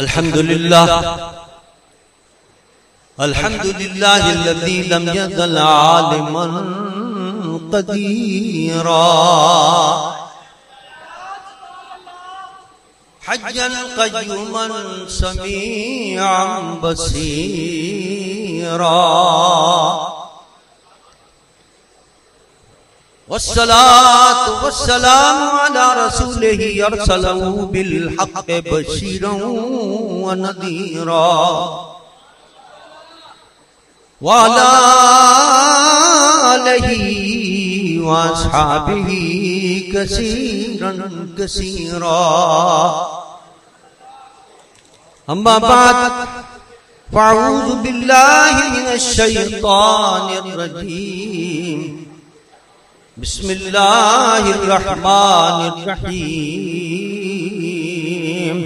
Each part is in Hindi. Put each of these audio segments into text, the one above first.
अल्हम्दुलिल्लाह अल्हम्दुलिल्लाहिल्लज़ी लम यज़ल आलिमन क़दीरा हज्जन क़य्यूमन समीअन बसीरा वस्सलातु वस्सलामु अला रसूलिही अरसलहू बिल हक़्क़ि बशीरन व नज़ीरा व अला आलिही व अस्हाबिही कसीरन कसीरा अम्मा बाद फ़अऊज़ु बिल्लाहि मिनश शैतानिर रजीम बिस्मिल्लाहिर्रहमानिर्रहीम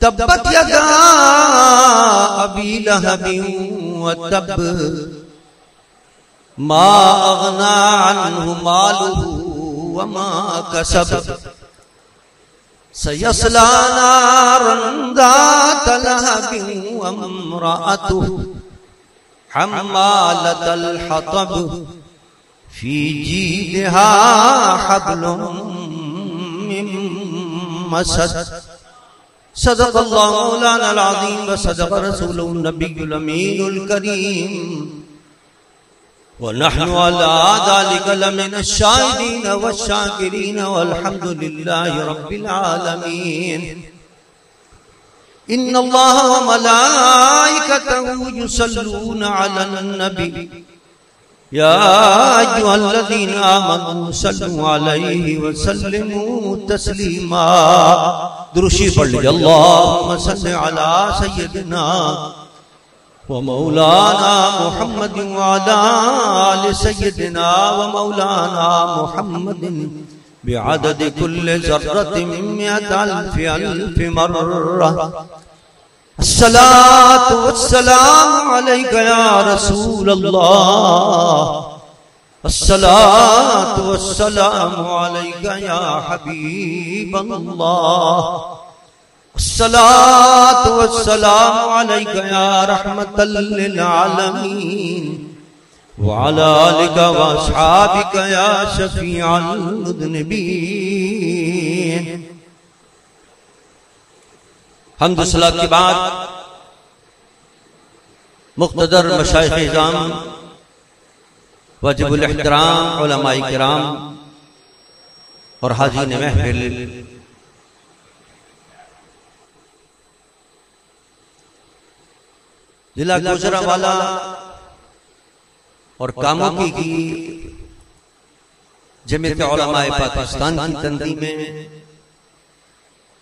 तब्बत यदा अबी लहबिन व तब मा अग़ना अन्हु मालुहु व मा कसब सयस्ला नारन ज़ात लहबिन व इम्रअतुहु हम्मालतल हतब फी जीदिहा हब्लुम मिन मसद सदक़ल्लाहु मौलानाल अज़ीम व सदक़ रसूलुहुन नबियुल अमीनुल करीम व नहनु अला ज़ालिका लमिनश शाहिदीन वश्शाकिरीन वल्हम्दुलिल्लाहि रब्बिल आलमीन इन्नल्लाह व मलाइकतहु युसल्लूना अलन नबी या अय्युहल्लज़ीना आमनू सल्लु अलैहि व सल्लिमू तस्लीमा दुरूशी पढ़ लीजिए अल्लाहुम्मा सल्लि अला सय्यिदिना व मौलाना मुहम्मदिन व अला आलि सय्यिदिना व मौलाना मुहम्मदिन बिअदद कुल्लि ज़र्रतिन मिन मिअति अल्फि अल्फि मर्रा अस्सलातु वस्सलामु अलैका या रसूलल्लाह अस्सलातु वस्सलामु अलैका या हबीबल्लाह अस्सलातु वस्सलामु अलैका या रहमतल लिल आलमीन व अला आलिका व अस्हाबिका या शफीअल मुज़निबीन। हम्द सलात के बाद मुक़्तदर मशाइख़ इज़ाम वाजिबुल एहतराम उलमाए किराम और हाज़रीन महफ़िल जिला गुजरांवाला और कामोकी की जमीयत उलमाए पाकिस्तान की तंजीमें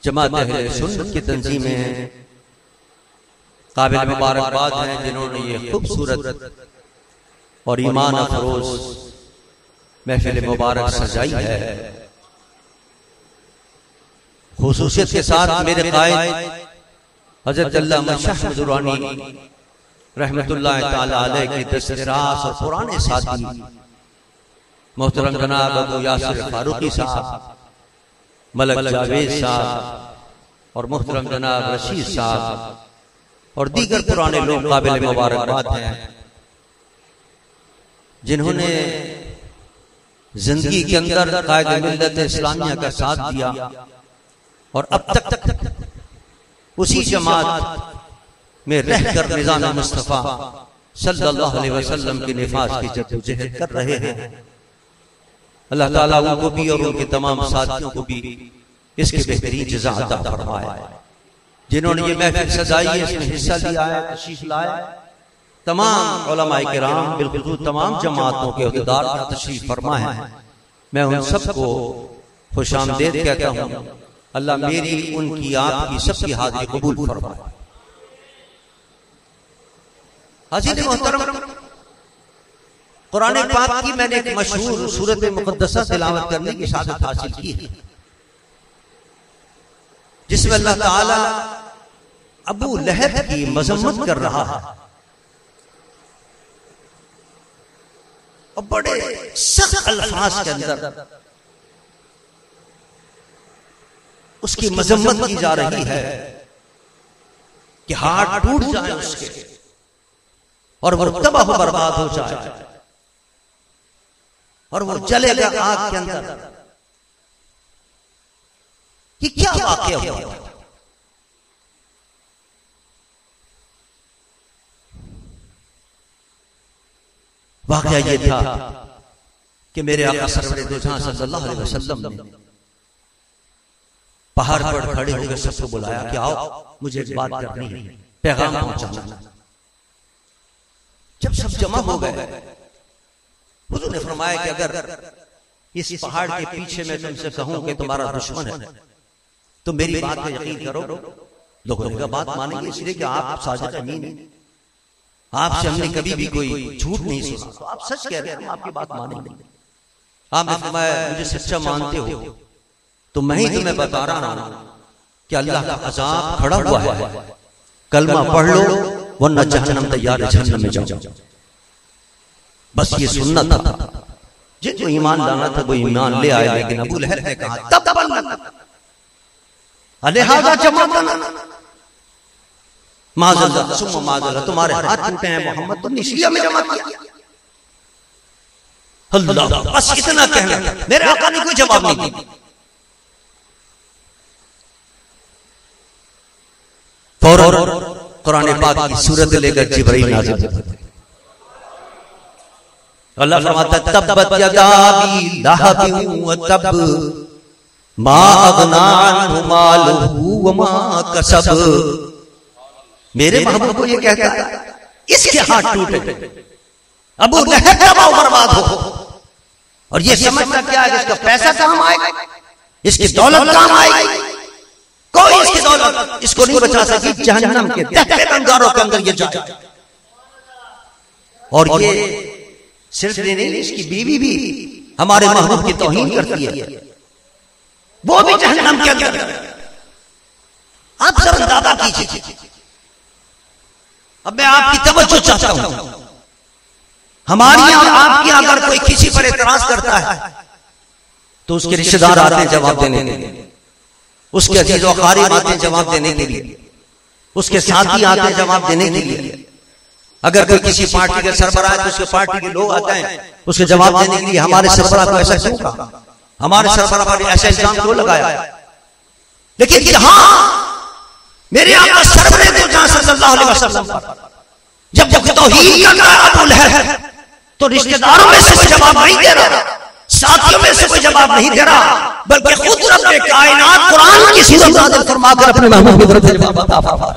जमात अहले सुन्नत की तंजीमें काबिल मुबारकबाद हैं जिन्होंने ये खूबसूरत और ईमान अफरोज महफिल मुबारक सजाई है। खुसूसियत के साथ मेरे कायद हज़रत अल्लामा शाह दुरानी रहमतुल्लाह ताला अलैह की दस्तरास और पुराने साथी मोहतरम जनाब अबू यासिर फारूकी साहब, मलक जावेद साहब और मोहतरम जनाब रशीद साहब और दीगर पुराने लोग काबिल मुबारकबाद हैं जिन्होंने जिंदगी के अंदर कायद मिल्लत इस्लामिया का साथ दिया और अब तक उसी जमात में रहकर निज़ाम मुस्तफ़ा सल्लल्लाहु अलैहि वसल्लम की निफाज की जद्दोजहद कर रहे हैं। अल्लाह ताला उनको भी और उनके तमाम साथियों को भी इसकी बेहतरीन जज़ा अता फरमाए। जिन्होंने ये महफिल सजाई है, इसमें हिस्सा लिया है, तशरीफ लाए, तमाम उलमाए किराम बिल्कुल तमाम जमातों के अहदेदार तशरीफ फरमा है। मैं उन सबको खुशामदीद कहता हूँ। अल्लाह मेरी उनकी आपकी सबकी हाज़िरी कबूल फरमाए। हाज़िर मोहतरम, कुरान पाक की मैंने एक मशहूर सूरत मुक़द्दसा तिलावत करने की शादत हासिल की है जिसमें अल्लाह ताला अबू लहब की मजम्मत कर रहा है और बड़े सख्त अल्फाज के अंदर उसकी मजम्मत की जा रही है कि हाथ टूट जाए उसके और वो तबाह बर्बाद हो जाए और वो जलेगा आग के अंदर। कि क्या वाकया हुआ? वाकया ये था कि मेरे आका सरवरे दो जहां सल्लल्लाहु अलैहि वसल्लम ने पहाड़ पर खड़े होकर सबको बुलाया कि आओ मुझे एक बात करनी है, पैगाम पहुंचाना। जब सब जमा हो गए, हुजूर ने फरमाया कि अगर इस पहाड़ के पीछे मैं तुमसे कहूं कि तुम्हारा दुश्मन है तो मेरी बात पे यकीन करो। लोगों ने बात मानेंगे इसलिए कि आप साजिद अमीन हैं, आपसे हमने कभी भी कोई झूठ नहीं सुना, तो आप सच कह रहे हैं, हम आपकी बात मानेंगे। आपने फरमाया मुझे सच्चा मानते हो तो मैं ही तुम्हें बता रहा हूं कि अल्लाह का अजाब खड़ा हुआ है, कलमा पढ़ लो वरना जहन्नम तैयार है, जहन्नम में जाओ। बस ये सुनना था। जिनको ईमान लाना था वो ईमान ले आए, लेकिन अबू लहब ने कहा तब अलिहाजा जमातना माज़अल्लाह सुम्मा माज़अल्लाह, तुम्हारे हाथ टूटे हैं मोहम्मद, तुमने इसलिए हमें जमा किया। अल्लाह, बस इतना कहना। मेरे आका ने कोई जवाब नहीं दिया। फौरन कुरान पाक की सूरत लेकर जिब्राइल नाज़िल होते। अल्लाह फरमाता तब्बत यदा अबी लहब व तब मा अगना अन्हु मालुहु व मा कसब। मेरे महबूब को ये कहता है इसके हाथ टूटे, अबू लहब तबाह बर्बाद हो, और ये समझना क्या है, इसका पैसा काम आएगा, इसकी दौलत काम आएगी, कोई इसकी दौलत इसको नहीं बचा सकी जहन्नम के दहते अंगारों के अंदर ये जाए। और ये सिर्फ नहीं, इसकी बीवी भी हमारे महबूब की तौहीन करती है, वो भी जहन्नम के अंदर। आप जरा अंदाजा कीजिए। अब मैं आपकी तवज्जो चाहता हूं, हमारी और आपकी अगर कोई किसी पर एतराज करता है तो उसके रिश्तेदार आते हैं जवाब देने के लिए, उसके अजीज व क़रीब आते हैं जवाब देने के लिए, उसके साथी आते हैं जवाब देने के लिए। अगर कोई किसी पार्टी के सरबराह है तो उसके पार्टी के लोग आते हैं उसके जवाब देने के लिए। हमारे सरबराह को ऐसा क्यों कहा, हमारे सरबराह पर ऐसा इल्जाम क्यों लगाया? लेकिन जहां मेरे आका सरवरे दो जहां सल्लल्लाहु अलैहि वसल्लम जब वो तौहीद कर रहा है अबू लहब, तो रिश्तेदारों में से कोई जवाब नहीं दे रहा, साथियों में से कोई जवाब नहीं दे रहा, बल्कि खुद रब्बे कायनात कुरान की सूरत नाज़िल फरमाकर अपने महबूब की तरफ से जवाब अता फरमा।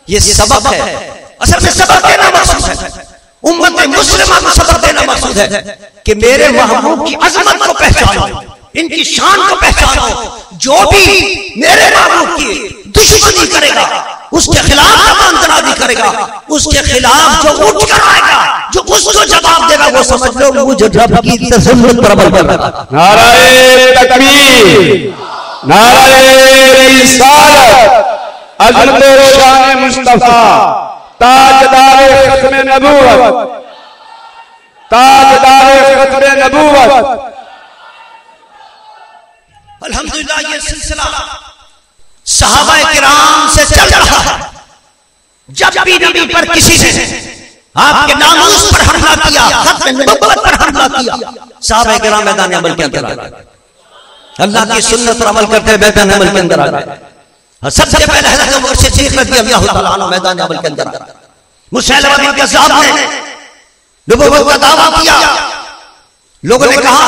ये सबक है, असल में सबक देना मकसूद है, उम्मत मुस्लिमा को सबक देना मकसूद है कि मेरे महबूब की अजमत को पहचानो, इनकी शान को पहचानो। जो भी मेरे महबूब की दुश्मनी करेगा, उसके खिलाफ जबानदराजी करेगा, उसके खिलाफ जो उठ कर आएगा, जो उसको जवाब देगा, वो समझ लो मुझे रब की तसल्लुत पर अमल कर रहा है। नारे तकबीर, नारे रिसालत, अज़मत शान मुस्तफा, ताजदार खत्म नबूवत, ताजदार खत्म नबूवत। अल्हम्दुलिल्लाह ये सिलसिला सहाबाए किराम से चल रहा है। जब भी नबी पर किसी ने आपके नामूस पर हमला किया, खत्म नबूवत पर हमला किया, सहाबाए किराम मैदान अमल के अंदर आ गए, अल्लाह की सुन्नत पर अमल करते हुए मैदान अमल के अंदर आ गए। सबसे पहले हज़रत अबू बकर सिद्दीक़ रज़ियल्लाहु तआला अन्हु मैदान अमल के अंदर। मुसैलमा बिन कज़्ज़ाब ने नबूवत का दावा किया। लोगों ने कहा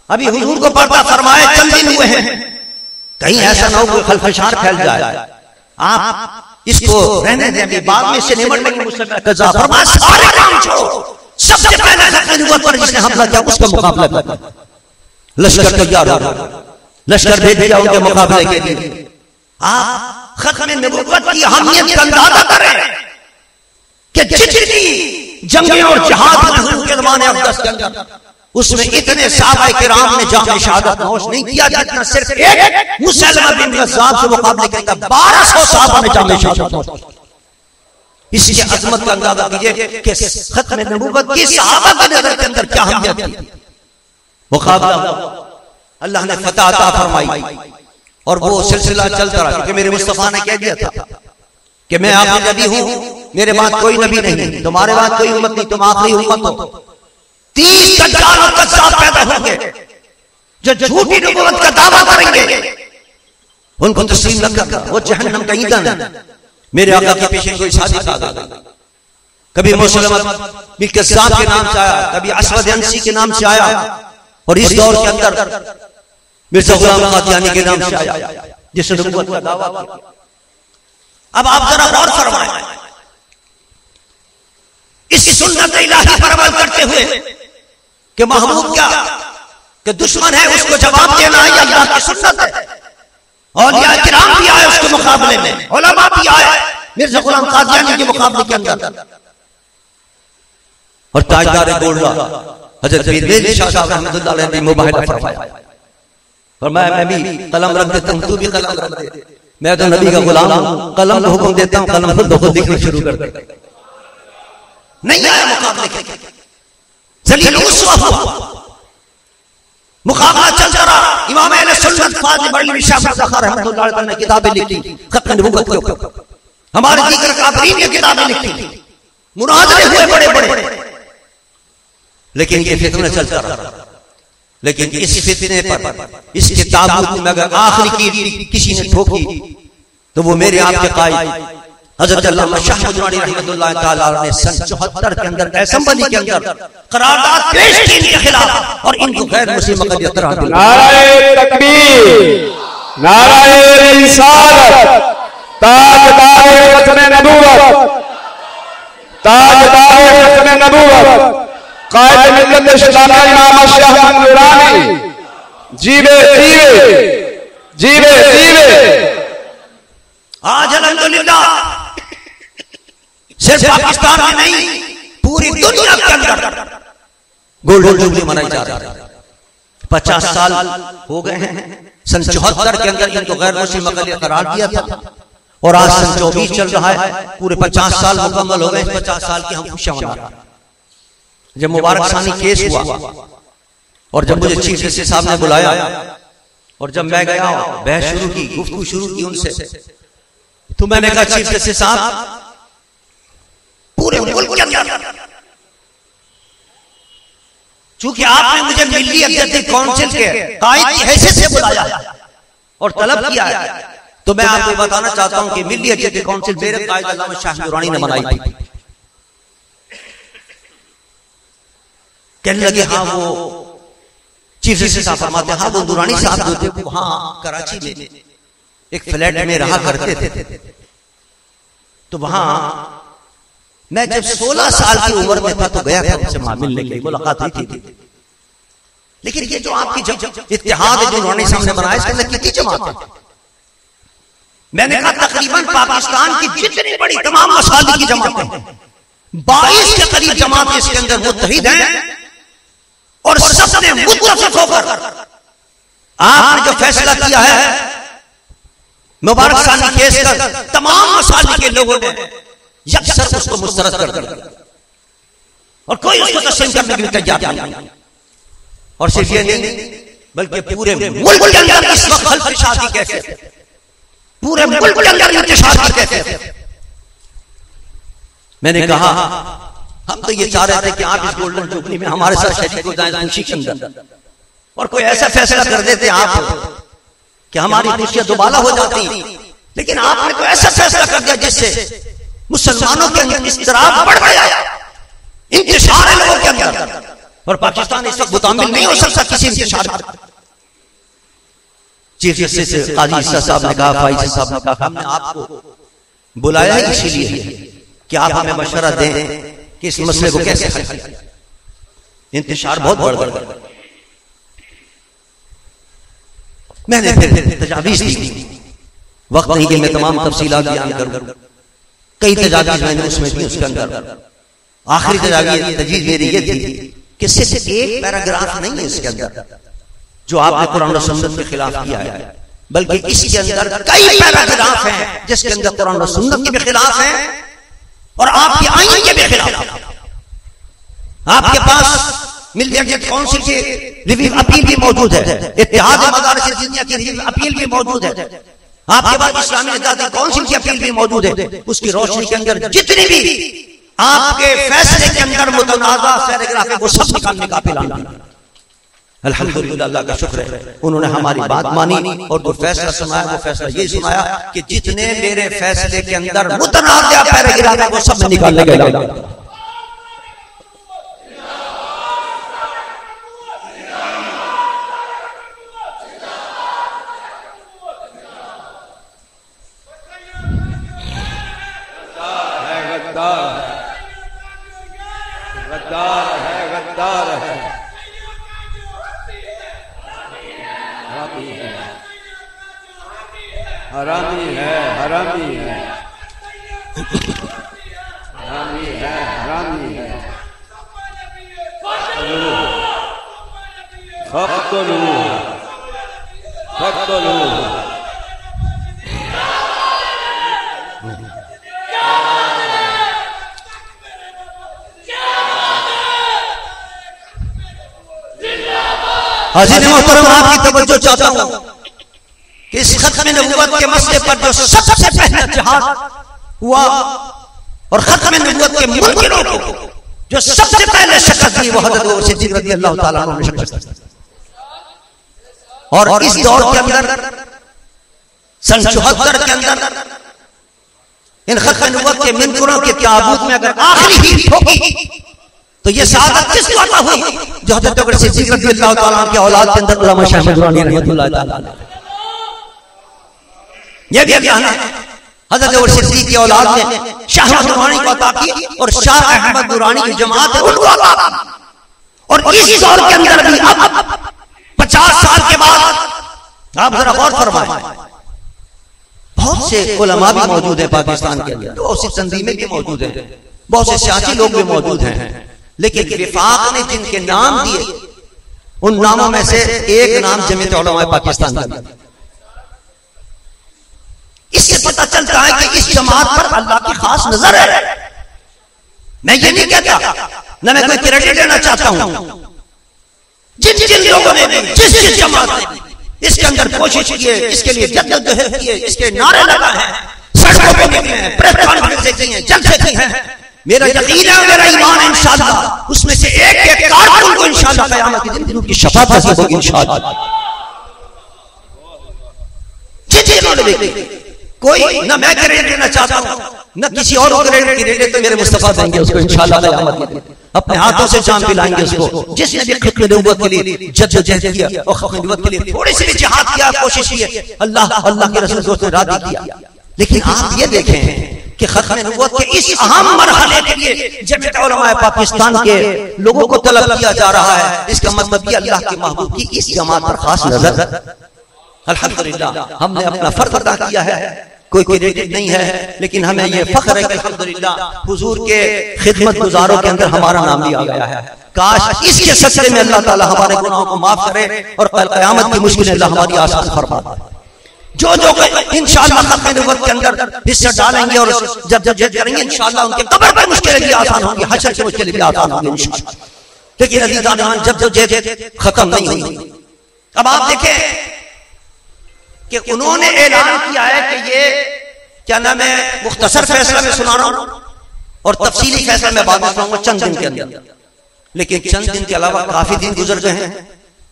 अभी हुजूर को पर्दा फरमाए चंद दिन हुए हैं, कहीं ऐसा ना हो कोई खलफशार फैल जाए, आप इसको रहने दें, अभी बाद में इससे निमट लेंगे। मुसैलमा कज़्ज़ाब फरमाया सारे काम छोड़ो, सबसे पहले नबूवत पर जिसने हमला किया उसका मुकाबला करो। लश्कर तैयार हो गया, लश्कर भेज दिया उनके मुकाबले के लिए। आप खत्म नबूवत की अहमियत का अंदाजा करें कि जितनी जंगें और जिहाद हुजूर के ज़माने अक़दस के अंदर, उसमें इतने सहाबाए किराम ने जाम शहादत नोश नहीं किया जितना सिर्फ एक मुसैलमा बिन कज़्ज़ाब से मुकाबले के अंदर 1200 सहाबा ने जाम शहादत नोश किया। इसकी अजमत का अंदाजा कीजिए कि खत्म नबूवत की सहाबा की नजर के अंदर क्या अहमियत थी। मुकाबला अल्लाह ने फतह अता फरमाई और वो सिलसिला चलता रहा, क्योंकि मेरे मुस्तफा ने कह दिया था कि मैं आखिरी नबी हूं, मेरे बाद कोई नबी नहीं, तुम्हारे बाद कोई उम्मत नहीं, तुम आखिरी उम्मत हो। 30 दज्जाल और कज़्ज़ाब पैदा होंगे जो झूठी नबूवत का दावा करेंगे, उनको तस्लीम न करना, वो जहन्नम का ईंधन है। मेरे आका के पेश कोई सादिक आ गया, कभी मुसलमान बिन कज़्ज़ाब के नाम से आया, कभी असवद अंसी के नाम से आया, और इस दौर के अंदर मिर्जा गुलाम कादियानी के नाम से आया जिसने नबूवत का दावा किया। अब आप जरा गौर फरमाएं, इस सुन्नत इलाही पर अमल करते हुए कि महबूब क्या कि दुश्मन है उसको जवाब देना ही अल्लाह की सुन्नत है। औलिया किराम भी आए उसके मुकाबले में, उलमा भी आए मिर्जा गुलाम कादियानी के मुकाबले के अंदर, और ताजदार गोल्डा हजरत पीर शाह साहब रहमतुल्लाह अलैह ने मुबाहिला फरमाया, फरमाया मैं भी कलम रख देता हूं, तू भी कलम रख दे, मैं तो नबी का गुलाम हूं, कलम को हुक्म देता हूं, कलम खुद लिखना शुरू कर दे। नहीं आया मुकाबले के, जलील उसवा हुआ, मुकाबला चलता रहा। इमाम अहले सुन्नत फाज़िल बरेलवी शाह ज़फ़र रहमतुल्लाह अलैह ने किताबें लिखी खत्म नबूवत के ऊपर, हमारे दीगर काफिरीन ने किताबें लिखी, मुनाज़रे हुए बड़े बड़े, लेकिन ये फितना चलता रहा। लेकिन इस फितने पर, इसके ताबूत में अगर आखिरी की किसी ने ठोकी तो वो मेरे आपके कायद हज़रत अल्लामा शाह दुरानी रहमतुल्लाह तआला ने सन 74 के अंदर असेंबली के अंदर करारदाद पेश की इनके खिलाफ, और इनको गैर मुस्लिम मक़दियत करार दिया। नारे तकबीर, नारे रिसालत, ताजदार खत्म नबूवत, ताजदार खत्म नबूवत, कायद मिल्लत इस्लामिया इमाम शाह दुरानी, जीवे जीवे जीवे जीवे। आज अल्हम्दुलिल्लाह सिर्फ पाकिस्तान में नहीं, पूरी दुनिया के अंदर गोल्डन जुबली मनाई जा रही है। 50 साल हो गए हैं, सन 74 के अंदर इनको गैर मुस्लिम मक़दियत करार दिया था, और आज सन 24 चल रहा है, पूरे 50 साल मुकम्मल हो गए। 50 साल की हम खुशियां मना रहे हैं। जब मुबारक सानी केस हुआ और जब मुझे चीफ जस्टिस साहब ने बुलाया और जब मैं गया बहस शुरू की, गुफ्तगू शुरू की उनसे, तो मैंने कहा चीफ जस्टिस साहब पूरे मुल्क के अंदर चूंकि आपने मुझे मिली एग्जीक्यूटिव काउंसिल के कायद की हैसियत से बुलाया और तलब किया है, तो मैं आपको बताना चाहता हूं कि मिली एग्जीक्यूटिव काउंसिल मेरे कायद अल्लामा शाह दुरानी ने बनाई थी। कहने लगे हाँ वो चीफ जस्टिस साहब फरमाते, हाँ वो दुरानी साहब जो थे वहां कराची में एक फ्लैट में रहा करते थे, तो वहां मैं जब 16 साल की उम्र में था तो गया था उनसे मिलने के लिए, मुलाकात हुई थी। लेकिन ये जो आपकी इत्तेहाद है जो दुरानी साहब ने बनाया, इसके अंदर कितनी जमात है? मैंने कहा तकरीबन पाकिस्तान की जितनी बड़ी तमाम मसालिक की जमातें 22 के करीब जमातें इसके अंदर मुत्तहिद हैं, और सबने मुत्तफिक होकर आपने जो फैसला किया है मुबारक सानी केस का, तमाम मसालिक के लोगों ने यकसर उसको मुस्तरद कर दिया और कोई उसको तस्लीम करने के लिए तैयार नहीं। और सिर्फ ये नहीं बल्कि पूरे मुल्क के अंदर इस वक्त खल्फशादी कैसे, पूरे मुल्क के अंदर इंतशार कैसे। मैंने कहा हम तो ये चाह रहे थे कि आप इस गोल्डन जुबली में हमारे साथ शरीक हो जाएं खुशी के अंदर, और कोई ऐसा फैसला कर देते आप कि हमारी खुशियां दोबारा हो जाती, लेकिन आपने तो ऐसा फैसला कर दिया जिससे मुसलमानों के अंदर इस्तिराब बढ़ गया, इंतशार है लोगों के अंदर, और पाकिस्तान इस वक्त मुतामिल नहीं हो सकता किसी इंतशार में। चीफ जस्टिस काजी ईसा साहब ने कहा, फाइज साहब ने कहा, हमने आपको बुलाया है इसीलिए कि आप हमें मशवरा दें कि इस मसले को कैसे हल किया। इंतशार बहुत बढ़ गया। मैंने फिर तजावीज दी, वक्त नहीं कि मैं तमाम तफसीलात बयान करूं, कई तजावीज मैंने उसमें दी। उसके अंदर आखिरी तजवीज मेरी ये थी कि सिर्फ एक पैराग्राफ नहीं है इसके अंदर जो आपने कुरान और सुन्नत के खिलाफ किया है, बल्कि इसके अंदर कई पैराग्राफ हैं जिसके अंदर कुरान और सुन्नत के भी खिलाफ हैं और आपके आईन के भी खिलाफ। आपके पास मिलियन काउंसिल की रिव्यू अपील भी मौजूद है, इत्तेहाद मदारिस दुनिया की रिव्यू अपील भी मौजूद है, आपके पास इस्लामी निजात काउंसिल की अपील भी मौजूद है। उसकी रोशनी के अंदर जितनी भी आपके फैसले के अंदर मुतनाज़ा पैराग्राफ है वो सब निकालने का ऐलान किया। अल्हम्दुलिल्लाह, अल्लाह का शुक्र है, उन्होंने हमारी बात मानी और जो फैसला सुनाया वो फैसला ये सुनाया कि जितने मेरे फैसले के अंदर मुतनाज़ा पैराग्राफ है वो सब निकालने का ऐलान। गद्दार है, हरामी है, हरामी है, हरामी है, हरामी है। फक्तुलू हाज़िर मोहतरम, आपकी तवज्जो चाहता हूं कि इस खत्म नबूवत के मसले पर जो सबसे पहला जिहाद हुआ और खत्म नबूवत के मुनकिरों को जो सबसे पहले शिकस्त दी वो हज़रत अबू बकर सिद्दीक़ रज़ियल्लाहु ताला अन्हु ने शिकस्त दी। और इस दौर के अंदर सन 74 के अंदर इन खत्म नबूवत के मुनकिरों के ताबूत में अगर आखिरी हिट होगी तो ये सआदत किस वाला हुई जो हज़रत अबू बकर सिद्दीक़ रज़ियल्लाहु ताला अन्हु के औलाद के अंदर उलमा शाह अहमद दुरानी रहमतुल्लाह ताला ये भी क्या है, हज़रत अबू बकर सिद्दीक़ की औलाद ने शाह अहमद दुरानी को अता की और शाह अहमद दुरानी की जमात है उनको अता की। और इस दौर के अंदर भी अब 50 साल के बाद आप जरा गौर फरमाएं, बहुत से उलमा भी मौजूद हैं पाकिस्तान के अंदर, बहुत सी तंजीमें भी मौजूद हैं, बहुत से सियासी लोग भी मौजूद हैं, लेकिन विफाक ने जिनके नाम दिए उन नामों में से एक नाम जमीयत उलमा पाकिस्तान का। इससे पता चलता है कि इस जमात पर अल्लाह की खास नजर है। मैं ये नहीं कहता, न मैं कोई क्रेडिट देना चाहता हूं, जिन जिन लोगों ने जिस जिस जमात ने इसके अंदर कोशिश की है, इसके लिए जद्दोजहद की है, इसके नारे लगाए हैं, सड़कों पे निकले हैं, प्रेस कॉन्फ्रेंस की हैं, जलसे की हैं, मेरा यकीन है, मेरा ईमान है इंशाअल्लाह उसमें से एक एक कारकुन को इंशाअल्लाह क़यामत के दिन उनकी शफाअत हासिल होगी इंशाअल्लाह। कोई न मैं क्रेडिट देना चाहता हूं न किसी और क्रेडिट की देते, तो मेरे मुस्तफा देंगे उसको इंशाअल्लाह क़यामत के दिन, अपने हाथों से जान पिलाएंगे उसको जिसने भी खत्म नबूवत के लिए जद्दोजहद किया और खत्म नबूवत के लिए थोड़ी सी भी जिहाद किया, कोशिश की, अल्लाह के रसूल को राजी किया। लेकिन आप ये देखें कि खत्म नबूवत के इस अहम मरहले के लिए जमीयत उलमा पाकिस्तान के लोगों को तलब किया जा रहा है, इसका मतलब ये अल्लाह के महबूब की इस जमात पर खास नजर। अल्हम्दुलिल्लाह हमने अपना फर्ज अदा किया है, कोई क्रेडिट नहीं है, लेकिन हमें यह फख्र है कि अल्हम्दुलिल्लाह हुजूर के खिदमत गुजारों के अंदर हमारा नाम लिया गया है। काश इसके सदक़े में अल्लाह ताला हमारे गुनाहों को माफ करे और कल क़यामत की मुश्किलें अल्लाह हमारी आसान फरमा दे। जो इंशाअल्लाह खत्म नबूवत के अंदर हिस्सा डालेंगे और जब करेंगे इंशाअल्लाह उनके कब्र पर मुश्किलें भी आसान होंगी, हश्र की मुश्किलें भी आसान होंगी इंशाअल्लाह। लेकिन अज़ीज़ान जब खत्म नहीं हुई, अब आप देखें कि उन्होंने ऐलान किया है कि ये क्या नाम है, मुख्तसर फैसला में सुना रहा हूं और तफसीली फैसला में बाद में सुनाऊंगा चंद दिन के अंदर। लेकिन चंद दिन के अलावा काफी दिन गुजर गए हैं,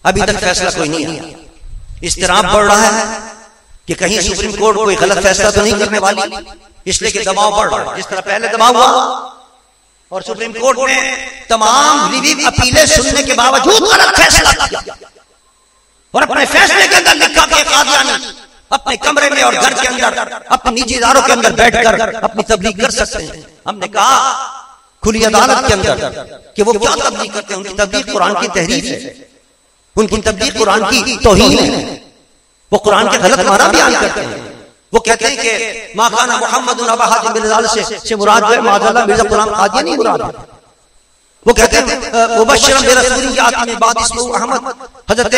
अभी तक फैसला कोई नहीं आया। इस्तिराब बढ़ रहा है कि कहीं सुप्रीम कोर्ट कोई गलत फैसला तो नहीं करने वाली, इसलिए कि दबाव बढ़ रहा है। जिस तरह पहले दबाव हुआ और सुप्रीम कोर्ट ने तमाम रिव्यू अपीलें सुनने के बावजूद गलत फैसला किया और अपने फैसले के अंदर लिखा कि कादियानी अपने कमरे में और घर के अंदर अपने निजी इदारों के अंदर बैठकर अपनी तबलीग कर सकते हैं। हमने कहा खुली अदालत के अंदर कि वो क्या तबलीग करते हैं, उनकी तबलीग कुरान की तहरीफ है, उनकी तबलीग कुरान की तौहीन है, वो कुरान के गलत माना बयान करते हैं। वो कहते हैं कि मा काना मुहम्मद अबा हातिम बिन हिलाल से मुराद है माज़अल्लाह मिर्ज़ा गुलाम कादियानी मुराद है। वो कहते हैं मुबश्शिरन बिरसूलिन याती मिन बाद इस्मुहु अहमद, हजरत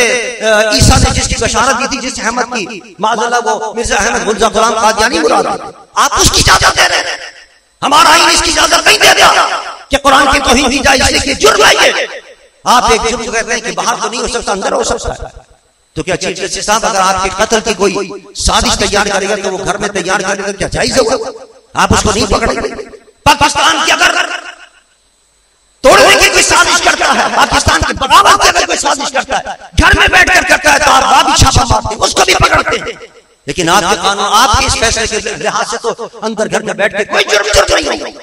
ईसा ने जिसकी बशारत दी थी जिस अहमद की, माज़अल्लाह वो मिर्ज़ा अहमद मिर्ज़ा गुलाम कादियानी मुराद है। आप उसकी इजाजत दे रहे हैं, हमारा आईन इसकी इजाजत नहीं दे रहा कि कुरान की तौहीन की जाए, इसलिए जुर्म है ये। आप एक जुर्म कहते हैं कि बाहर तो नहीं हो सकता, अंदर हो सकता है, तो क्या चीफ जस्टिस साहब अगर आपके कत्ल की कोई साजिश तैयार करेगा तो वो घर में तैयार करेगा, क्या जायज होगा? आप उसको नहीं पकड़ेंगे? पाकिस्तान की अगर तोड़ने की कोई साजिश करता है, पाकिस्तान की बगावत की अगर कोई साजिश करता है, घर में बैठकर करता है, तो आप बाबी छापा मारते हैं, उसको भी पकड़ते हैं। लेकिन आपके कानून, आपके इस फैसले के लिहाज से तो अंदर घर में बैठ के कोई जुर्म नहीं होगा,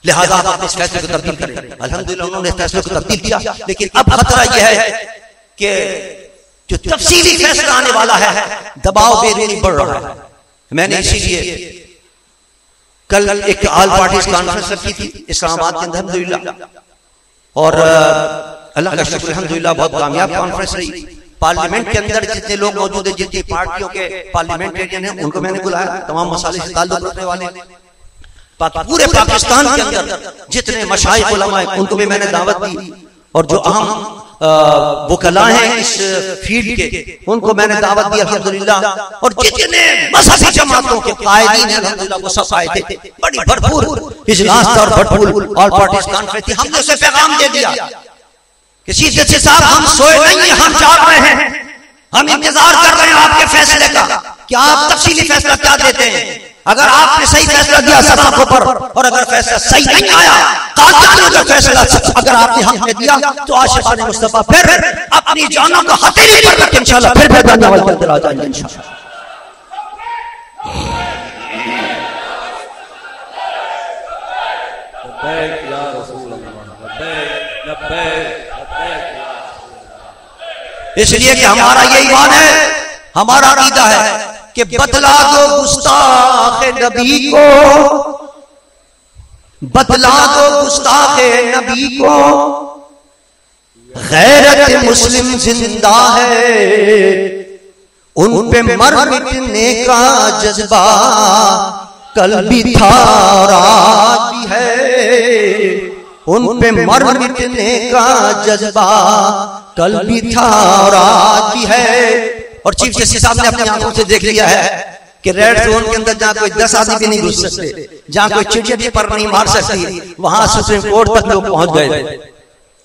लिहाजा आप अपने इस फैसले को तब्दील करें। अल्हम्दुलिल्लाह उन्होंने फैसले को तब्दील किया, लेकिन अब खतरा यह है कि जो तफसीली फैसला आने वाला है, दबाव बेरूनी बढ़ रहा है। मैंने इसीलिए कल एक ऑल पार्टीज कॉन्फ्रेंस रखी थी इस्लामाबाद के अंदर अल्हम्दुलिल्लाह, और अल्लाह का शुक्र अल्हम्दुलिल्लाह बहुत कामयाब कॉन्फ्रेंस रही। पार्लियामेंट के अंदर जितने लोग मौजूद हैं, जितनी पार्टियों के पार्लियामेंटेरियन हैं, उनको मैंने बुलाया, तमाम मसाले से ताल्लुक रखने वाले पूरे पाकिस्तान के अंदर जितने मशाइख उलमा हैं उनको भी मैंने दावत दी, और जो अहम वकला हैं इस फील्ड के उनको मैंने दावत दी अल्हम्दुलिल्लाह, और जितने मज़हबी जमातों के कायदीन हैं अल्हम्दुलिल्लाह वो सब आए थे। बड़ी भरपूर इजलास था और भरपूर ऑल पार्टीज कॉन्फ्रेंस थी। हमने उसे पैगाम दे दिया कि चीफ जस्टिस साहब हम सोए नहीं हैं, हम जाग रहे हैं, हम इंतजार कर रहे हैं आपके फैसले का कि आप तफसीली फैसला क्या देते हैं। अगर आपने सही फैसला दिया सलाखों पर, और अगर फैसला सही नहीं आया, कातिलाना फैसला अगर आपने हक में दिया, तो आशिकाने मुस्तफा फिर अपनी जानों को हथेली पर रख इंशाल्लाह फिर मैदान अमल के अंदर आ जाएंगे इंशाल्लाह। इसलिए कि हमारा ये ईमान है, हमारा अकीदा है कि बतला दो गुस्ताख नबी को, बतला दो गुस्ताख नबी को, गैरत मुस्लिम जिंदा है, उन पे मर मिटने का जज्बा कल भी था और आज भी है, उन पे मर मिटने का जज्बा कल भी था और आज भी है। और चीफ जस्टिस साहब ने अपनी आंखों से देख लिया है कि रेड जोन के अंदर जहां कोई 10 आदमी भी नहीं घुस सकते, जहां कोई चिड़िया पर नहीं मार सकती, वहां सुप्रीम कोर्ट तक लोग पहुंच गए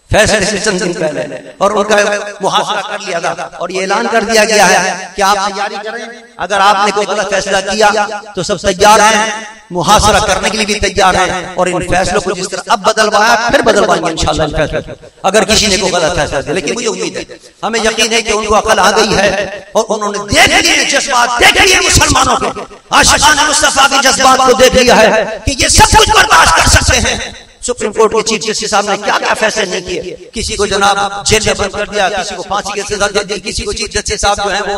फैसले से चंद दिन पहले, और उनका मुहासरा कर लिया था, और ये ऐलान कर दिया गया है कि आप तैयारी करें, अगर आपने कोई गलत फैसला किया तो सब तैयार हैं, मुहासरा करने के लिए भी तैयार हैं, और इन फैसलों को जिस तरह अब बदलवाया फिर बदलवाएंगे इंशाल्लाह इन फैसलों, अगर किसी ने कोई गलत फैसला दिया। लेकिन मुझे उम्मीद है, हमें यकीन है कि उनको अकल आ गई है, और उन्होंने देख लिए जज्बात, देख लिए मुसलमानों के आशिकाने मुस्तफा के जज्बात को देख लिया है कि ये सब कुछ बर्दाश्त कर सकते हैं। सुप्रीम कोर्ट के चीफ जस्टिस साहब ने क्या क्या फैसले नहीं किए, किसी को जनाब जेल में बंद कर दिया, किसी को फांसी की सजा दे दी, किसी को चीफ जस्टिस साहब जो है वो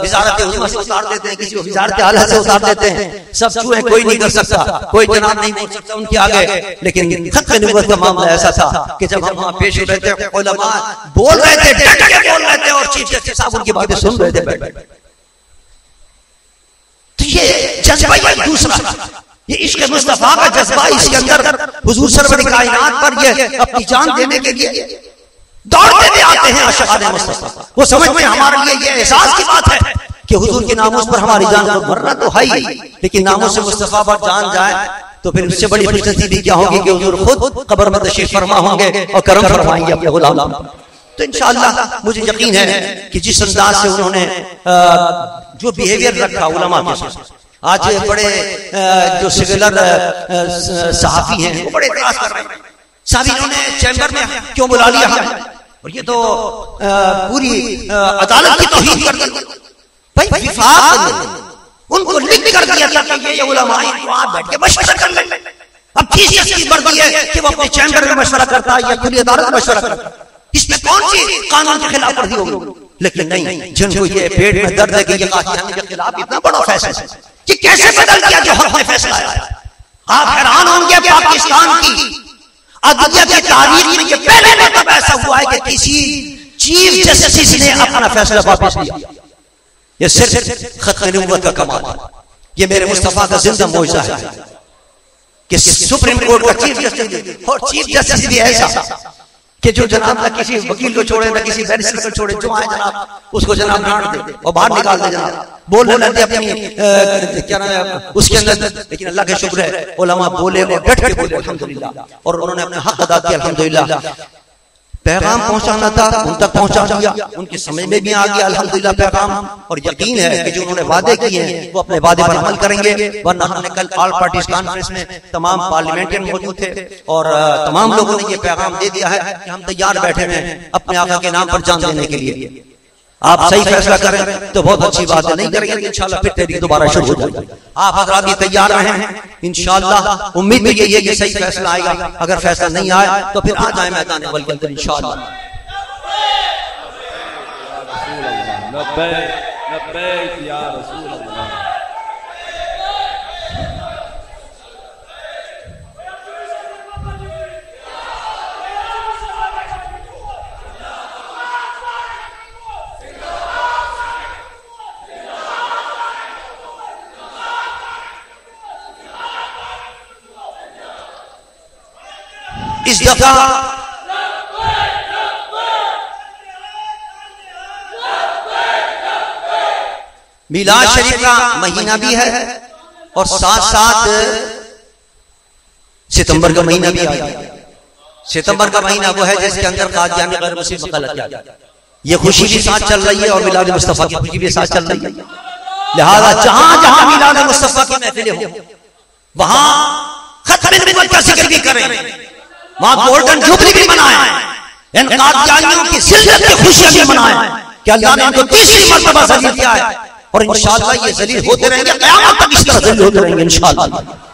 वजारत उज़्मा से उतार देते हैं, किसी को वजारत आला से उतार देते हैं, सब चूहे कोई नहीं कर सकता, कोई जनाब नहीं बोल सकता उनके आगे। लेकिन खत्म नबूवत का मामला ऐसा था कि जब हम वहां पेश हो रहे थे, उलमा बोल रहे थे, डट के बोल रहे थे, और चीफ जस्टिस साहब उनकी बातें सुन रहे थे। तो ये जज्बा दूसरा, ये इश्क मुस्तफा का जज्बा, इसके अंदर हुजूर सरवर कायनात पर ये अपनी जान देने के लिए दौड़ते हुए आते हैं आशिकाने मुस्तफा। वो समझ में हमारे लिए ये एहसास की बात है कि हुजूर के नामूस पर हमारी जान को मरना तो है ही, लेकिन नामूस मुस्तफा पर जान जाए तो फिर उससे बड़ी खुशनसीबी क्या होगी कि हुजूर खुद कब्र में तशरीफ फरमा होंगे और करम फरमाएंगे अपने गुलाम। तो इंशाअल्लाह मुझे यकीन है कि जिस अंदाज से उन्होंने जो बिहेवियर रखा उलमा के साथ, आज बड़े जो सिविलर सहाफी हैं वो बड़े इतराज कर रहे हैं, साहब इन्होंने चैम्बर में क्यों बुला लिया हमें, और ये तो पूरी अदालत की तौहीन कर दी। भाई विफाक उनको लिख कर दिया था कि ये उलमा इनको आप बैठ के मशवरा कर लें। अब चीफ जस्टिस मर्जी है कि वो अपने चैम्बर में मशवरा करता है या खुली अदालत में मशवरा करता है, इसमें कौन सी कानून के खिलाफ वर्जी होगी। लेकिन नहीं, जिनको ये पेट में दर्द है कि ये कातिलाने के खिलाफ इतना बड़ा फैसला है कि कैसे बदल दिया जो हक में फैसला आया। आप हैरान होंगे, पाकिस्तान की अदलिया की तारीख में ये पहले मतलब ऐसा हुआ है कि किसी चीफ जस्टिस ने अपना फैसला वापस लिया। ये सिर्फ खत्म नबूवत का कमाल है, ये मेरे मुस्तफा का जिंदा मौजज़ा है कि सुप्रीम कोर्ट का चीफ जस्टिस, और चीफ जस्टिस भी ऐसा कि जो जनाब ना किसी वकील को छोड़े, ना किसी बैरिस्टर को छोड़े, जो आए जनाब उसको जनाब डांट दे और बाहर निकाल दे, जनाब बोलने लगते अपनी क्या नाम है उसके अंदर। लेकिन अल्लाह का शुक्र है उलमा बोले और डट के बोले अल्हम्दुलिल्लाह, और उन्होंने अपना हक अदा किया अल्हम्दुलिल्लाह। पैगाम पहुंचाना था उन तक पहुंचा दिया, उनके समझ में भी आ गया अल्हम्दुलिल्लाह पैगाम। और यकीन है कि जो उन्होंने वादे किए हैं वो अपने वादे पर अमल करेंगे। वरना हमने कल ऑल पार्टीज कॉन्फ्रेंस में तमाम पार्लियामेंटियन मौजूद थे और तमाम लोगों ने ये पैगाम दे दिया है कि हम तैयार बैठे हैं अपने आका के नाम पर जान देने के लिए। आप सही फैसला करें तो बहुत अच्छी बात है, नहीं करेंगे तो इंशाल्लाह फिर तहरीक दोबारा शुरू हो जाएगी। आप हजरात भी तैयार रहें, इंशाल्लाह उम्मीद तो यही है कि सही फैसला आएगा। अगर फैसला नहीं आया तो फिर आ जाए मैदान अव्वल के अंदर इंशाल्लाह। लब्बैक लब्बैक या रसूल अल्लाह। इस दफा मिलाद शरीफ का महीना भी है और साथ साथ सितंबर का महीना भी आया। सितंबर का महीना वो है जिसके अंदर कादियानी गैर मुस्लिम गलत किया। ये खुशी भी साथ चल रही है और मिलाद मुस्तफा की खुशी भी साथ चल रही है। लिहाजा जहां जहां मिलाद मुस्तफा की महफिलें हो वहां खत्म नबूवत का जिक्र भी करें, वहां गोल्डन जुबली भी मनाएं, इन कादियानियों की जिल्लत की खुशियां भी मनाएं कि अल्लाह ने इनको तीसरी मर्तबा जलील किया है और इंशाअल्लाह ये जलील होते रहेंगे, क़यामत तक इस तरह जलील होते रहेंगे इंशाअल्लाह।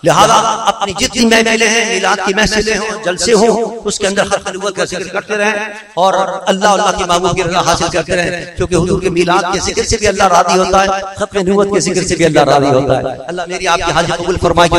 लिहाजा अपनी जितनी महफिलें हैं, मिलाद की महफिलें हों, जलसे हों, उसके अंदर हर नबूवत का जिक्र करते रहें और अल्लाह की महबूब की रज़ा हासिल करते रहें, क्योंकि हुजूर के मिलाद के जिक्र से भी अल्लाह राज़ी होता है, खत्म नबूवत के जिक्र से भी अल्लाह राज़ी होता है। अल्लाह मेरी आपकी हाजिर कबूल फरमाए।